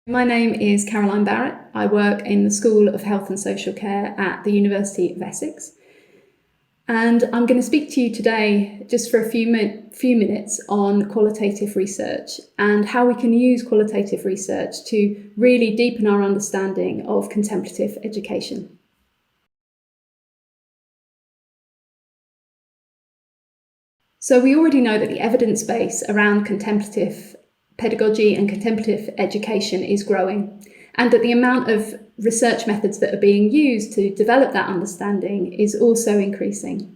My name is Caroline Barratt. I work in the School of Health and Social Care at the University of Essex. And I'm going to speak to you today just for a few minutes on qualitative research and how we can use qualitative research to really deepen our understanding of contemplative education. So we already know that the evidence base around contemplative pedagogy and contemplative education is growing, and that the amount of research methods that are being used to develop that understanding is also increasing.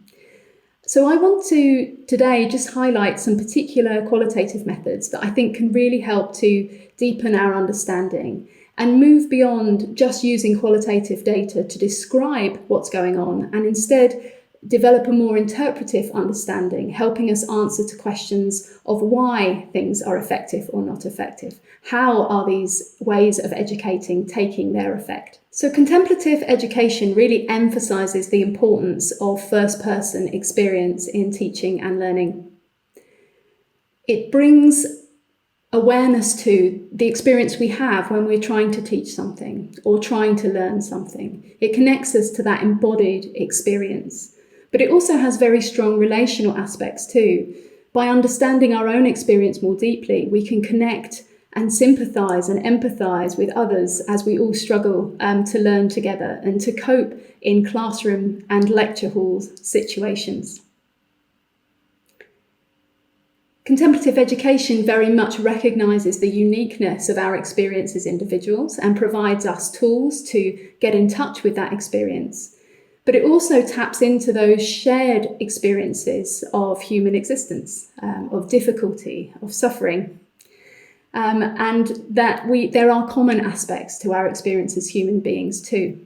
So I want to today just highlight some particular qualitative methods that I think can really help to deepen our understanding and move beyond just using qualitative data to describe what's going on, and instead develop a more interpretive understanding, helping us answer to questions of why things are effective or not effective. How are these ways of educating taking their effect? So contemplative education really emphasizes the importance of first-person experience in teaching and learning. It brings awareness to the experience we have when we're trying to teach something or trying to learn something. It connects us to that embodied experience. But it also has very strong relational aspects too. By understanding our own experience more deeply, we can connect and sympathise and empathise with others as we all struggle to learn together and to cope in classroom and lecture halls situations. Contemplative education very much recognises the uniqueness of our experience as individuals and provides us tools to get in touch with that experience. But it also taps into those shared experiences of human existence, of difficulty, of suffering, and that there are common aspects to our experience as human beings too.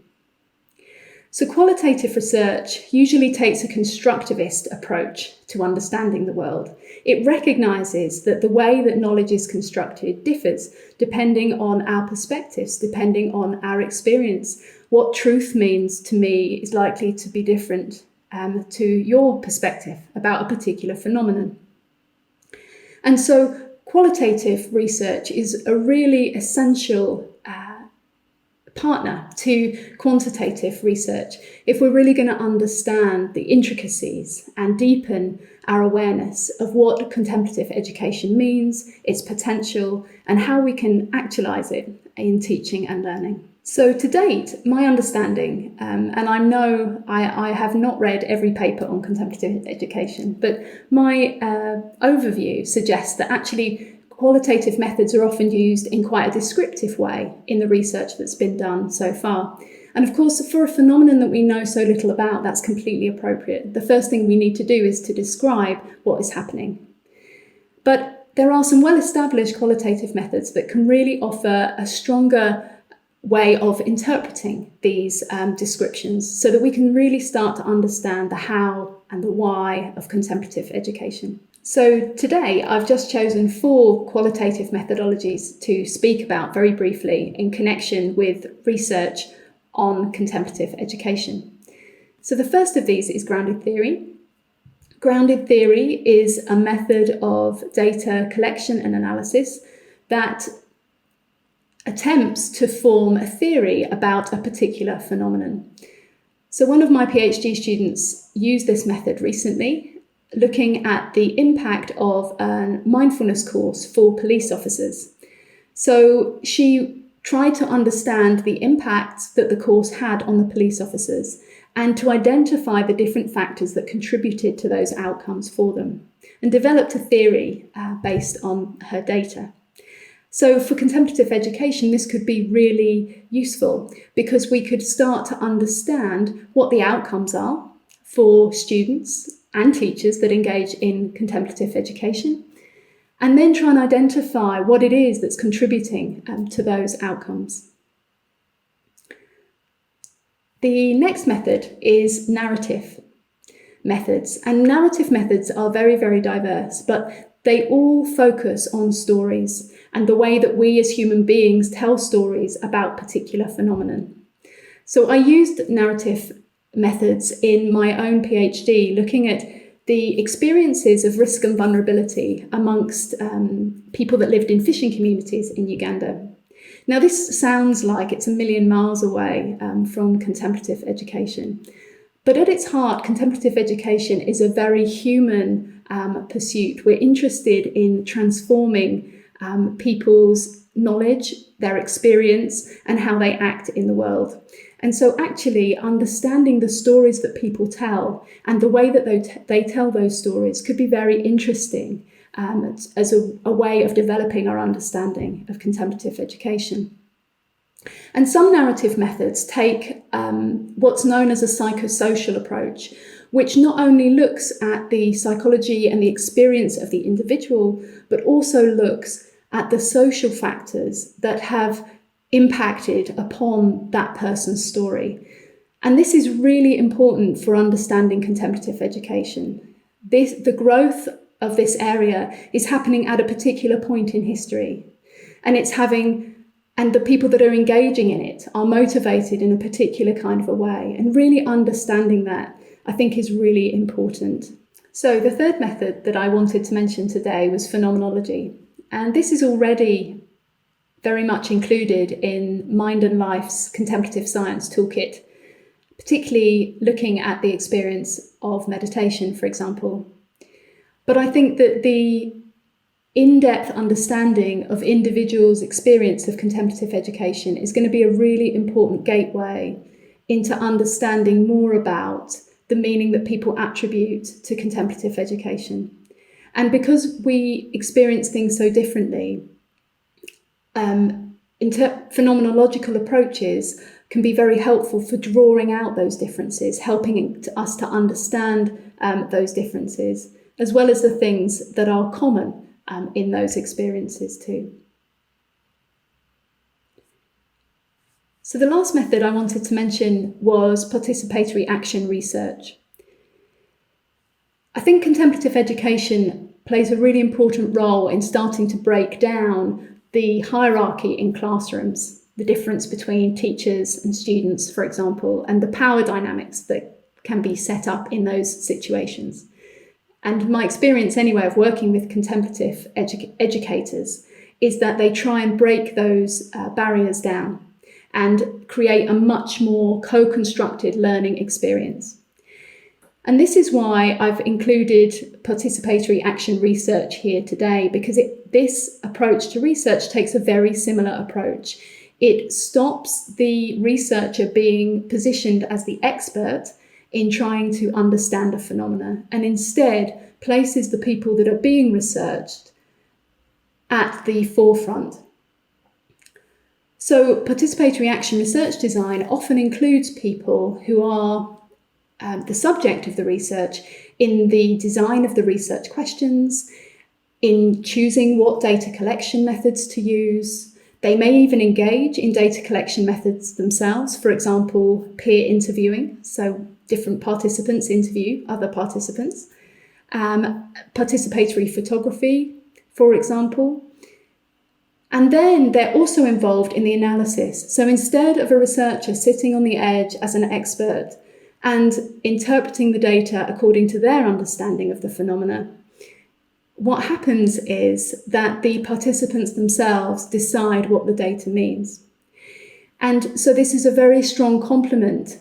So qualitative research usually takes a constructivist approach to understanding the world. It recognises that the way that knowledge is constructed differs depending on our perspectives, depending on our experience. What truth means to me is likely to be different to your perspective about a particular phenomenon. And so qualitative research is a really essential partner to quantitative research if we're really going to understand the intricacies and deepen our awareness of what contemplative education means, its potential, and how we can actualise it in teaching and learning. So to date, my understanding, and I have not read every paper on contemplative education, but my overview suggests that actually qualitative methods are often used in quite a descriptive way in the research that's been done so far. And of course, for a phenomenon that we know so little about, that's completely appropriate. The first thing we need to do is to describe what is happening. But there are some well-established qualitative methods that can really offer a stronger way of interpreting these descriptions so that we can really start to understand the how and the why of contemplative education. So today I've just chosen 4 qualitative methodologies to speak about very briefly in connection with research on contemplative education. So the first of these is grounded theory. Grounded theory is a method of data collection and analysis that attempts to form a theory about a particular phenomenon. So one of my PhD students used this method recently, looking at the impact of a mindfulness course for police officers. So she tried to understand the impact that the course had on the police officers and to identify the different factors that contributed to those outcomes for them, and developed a theory based on her data. So for contemplative education, this could be really useful because we could start to understand what the outcomes are for students and teachers that engage in contemplative education, and then try and identify what it is that's contributing to those outcomes. The next method is narrative methods, and narrative methods are very, very diverse, but they all focus on stories and the way that we as human beings tell stories about particular phenomenon. So I used narrative methods in my own PhD, looking at the experiences of risk and vulnerability amongst people that lived in fishing communities in Uganda. Now, this sounds like it's a million miles away from contemplative education. But at its heart, contemplative education is a very human pursuit. We're interested in transforming people's knowledge, their experience, and how they act in the world. And so actually understanding the stories that people tell and the way that they tell those stories could be very interesting as a way of developing our understanding of contemplative education. And some narrative methods take what's known as a psychosocial approach, which not only looks at the psychology and the experience of the individual, but also looks at the social factors that have impacted upon that person's story. And this is really important for understanding contemplative education. The growth of this area is happening at a particular point in history, and the people that are engaging in it are motivated in a particular kind of a way. And really understanding that, I think, is really important. So the third method that I wanted to mention today was phenomenology. And this is already very much included in Mind and Life's contemplative science toolkit, particularly looking at the experience of meditation, for example. But I think that the in-depth understanding of individuals' experience of contemplative education is going to be a really important gateway into understanding more about the meaning that people attribute to contemplative education. And because we experience things so differently, phenomenological approaches can be very helpful for drawing out those differences, helping us to understand those differences, as well as the things that are common in those experiences too. So the last method I wanted to mention was participatory action research. I think contemplative education plays a really important role in starting to break down the hierarchy in classrooms, the difference between teachers and students, for example, and the power dynamics that can be set up in those situations. And my experience anyway of working with contemplative educators is that they try and break those barriers down and create a much more co-constructed learning experience. And this is why I've included participatory action research here today, because this approach to research takes a very similar approach. It stops the researcher being positioned as the expert in trying to understand a phenomena, and instead places the people that are being researched at the forefront. So participatory action research design often includes people who are the subject of the research in the design of the research questions, in choosing what data collection methods to use. They may even engage in data collection methods themselves, for example, peer interviewing, so different participants interview other participants, participatory photography, for example. And then they're also involved in the analysis. So instead of a researcher sitting on the edge as an expert and interpreting the data according to their understanding of the phenomena, what happens is that the participants themselves decide what the data means. And so this is a very strong complement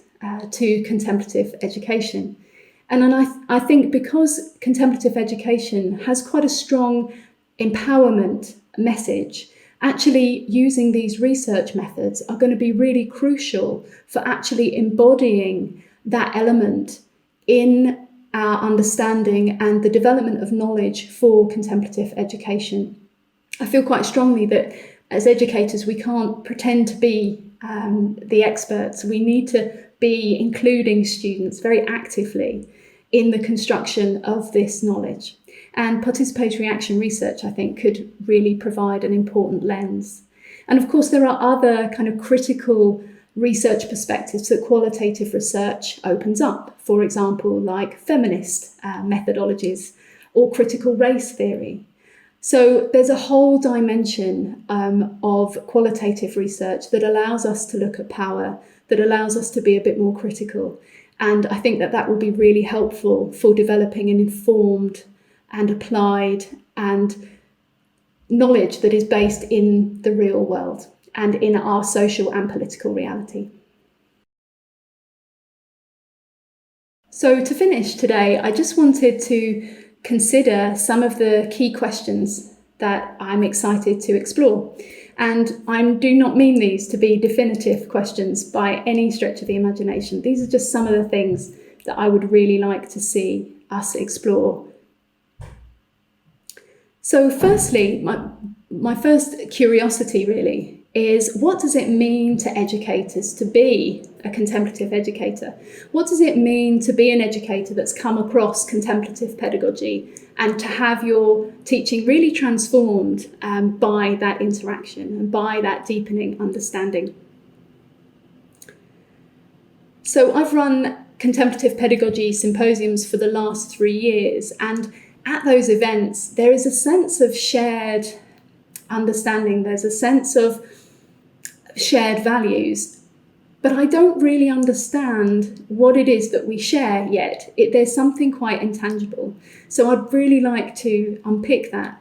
to contemplative education. And I think because contemplative education has quite a strong empowerment message, actually using these research methods are going to be really crucial for actually embodying that element in our understanding and the development of knowledge for contemplative education. I feel quite strongly that as educators, we can't pretend to be the experts. We need to be including students very actively in the construction of this knowledge. And participatory action research, I think, could really provide an important lens. And of course, there are other kind of critical research perspectives that qualitative research opens up, for example, like feminist methodologies or critical race theory. So there's a whole dimension of qualitative research that allows us to look at power, that allows us to be a bit more critical. And I think that will be really helpful for developing an informed and applied and knowledge that is based in the real world. and in our social and political reality. So to finish today, I just wanted to consider some of the key questions that I'm excited to explore. And I do not mean these to be definitive questions by any stretch of the imagination. These are just some of the things that I would really like to see us explore. So firstly, my first curiosity really is, what does it mean to educators to be a contemplative educator? What does it mean to be an educator that's come across contemplative pedagogy and to have your teaching really transformed by that interaction and by that deepening understanding? So I've run contemplative pedagogy symposiums for the last 3 years, and at those events there is a sense of shared understanding, there's a sense of shared values, but I don't really understand what it is that we share yet. There's something quite intangible. So I'd really like to unpick that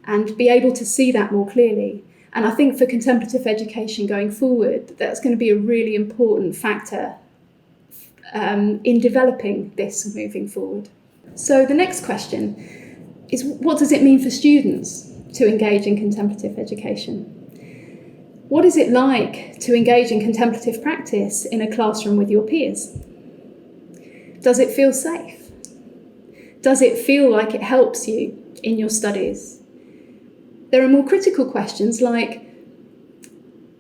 and be able to see that more clearly. And I think for contemplative education going forward, that's going to be a really important factor in developing this moving forward. So the next question is, what does it mean for students to engage in contemplative education? What is it like to engage in contemplative practice in a classroom with your peers? Does it feel safe? Does it feel like it helps you in your studies? There are more critical questions like,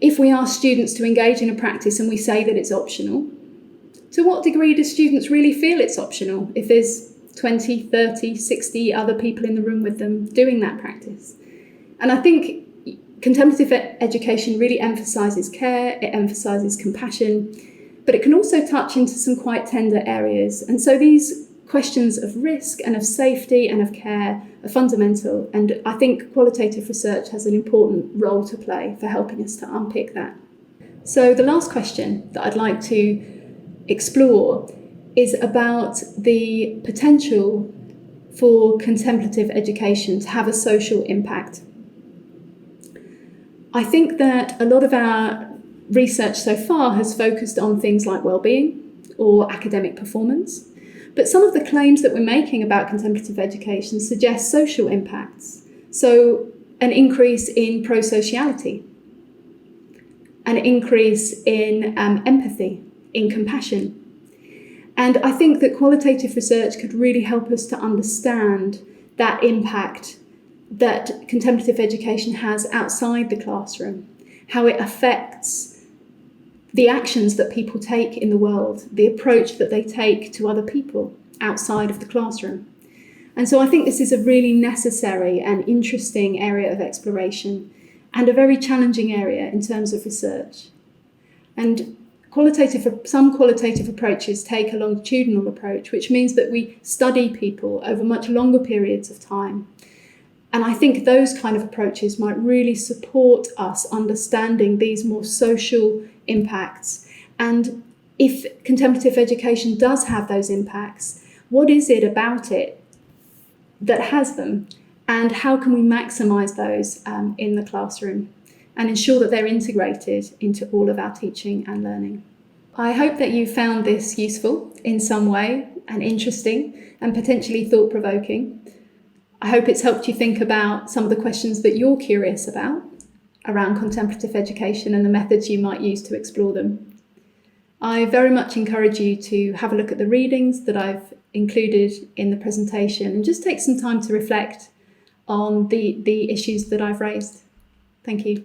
if we ask students to engage in a practice and we say that it's optional, to what degree do students really feel it's optional if there's 20, 30, 60 other people in the room with them doing that practice? And I think contemplative education really emphasises care, it emphasises compassion, but it can also touch into some quite tender areas. And so these questions of risk and of safety and of care are fundamental, and I think qualitative research has an important role to play for helping us to unpick that. So the last question that I'd like to explore is about the potential for contemplative education to have a social impact. I think that a lot of our research so far has focused on things like well-being or academic performance, but some of the claims that we're making about contemplative education suggest social impacts. So an increase in pro-sociality, an increase in empathy, in compassion. And I think that qualitative research could really help us to understand that impact that contemplative education has outside the classroom, how it affects the actions that people take in the world, the approach that they take to other people outside of the classroom. And so I think this is a really necessary and interesting area of exploration and a very challenging area in terms of research. And some qualitative approaches take a longitudinal approach, which means that we study people over much longer periods of time. And I think those kind of approaches might really support us understanding these more social impacts. And if contemplative education does have those impacts, what is it about it that has them? And how can we maximise those in the classroom and ensure that they're integrated into all of our teaching and learning? I hope that you found this useful in some way and interesting and potentially thought-provoking. I hope it's helped you think about some of the questions that you're curious about around contemplative education and the methods you might use to explore them. I very much encourage you to have a look at the readings that I've included in the presentation and just take some time to reflect on the issues that I've raised. Thank you.